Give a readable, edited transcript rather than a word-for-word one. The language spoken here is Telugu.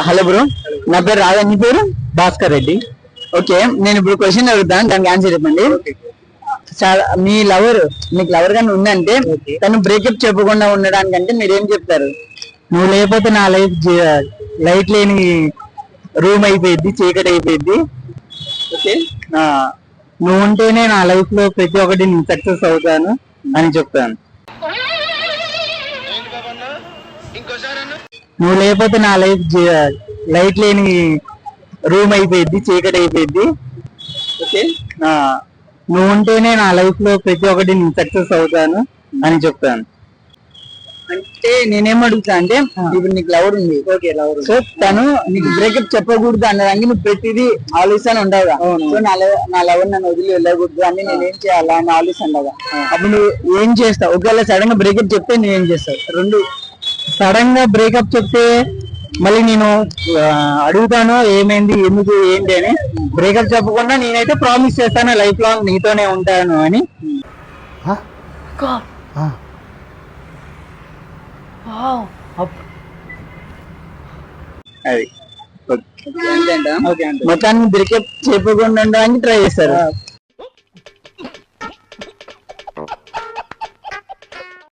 హలో బ్రో, నా పేరు రాజా, నీ పేరు? భాస్కర్ రెడ్డి. ఓకే, నేను ఇప్పుడు క్వశ్చన్ అడుగుతాను, దానికి ఆన్సర్ చెప్పండి. మీకు లవర్ గాని ఉందంటే తను బ్రేకప్ చెప్పకుండా ఉండడానికంటే మీరేం చెప్తారు? నువ్వు లేకపోతే నా లైట్ లేని రూమ్ అయిపోయింది, చీకటి అయిపోయింది. ఓకే, నువ్వు ఉంటేనే నా లైఫ్ లో ప్రతి ఒక్కటి నేను సక్సెస్ అవుతాను అని చెప్తాను. నువ్వు లేకపోతే నా లైట్ లేని రూమ్ అయిపోయింది, చీకటి అయిపోయింది. ఓకే, నువ్వు ఉంటేనే నా లైఫ్ లో ప్రతి ఒక్కటి నేను సక్సెస్ అవుతాను అని చెప్తాను. అంటే నేనేం అడుగుతా అంటే, ఇప్పుడు నీకు లవర్ ఉంది, ఓకే లవర్, సో తను నీకు బ్రేకప్ చెప్పకూడదు అన్నదానికి నువ్వు ప్రతిదీ ఆలోచన ఉండవుగా. సో నా లవర్ నన్ను వదిలి వెళ్ళకూడదు అని నేనేం చేయాలా అని ఆలోచన ఉండగా, అప్పుడు నువ్వు ఏం చేస్తావు? ఒకవేళ సడన్ గా బ్రేకప్ చెప్తే నువ్వేం చేస్తావు? రెండు, సడన్ గా బ్రేకప్ చెప్తే మళ్ళీ నేను అడుగుతాను ఏమైంది, ఎందుకు, ఏంటి అని. బ్రేకప్ చెప్పకుండా నేనైతే ప్రామిస్ చేస్తాను లైఫ్ లాంగ్ నీతోనే ఉంటాను అని. అది మొత్తాన్ని బ్రేకప్ చెప్పకుండా ఉండడానికి ట్రై చేస్తారు.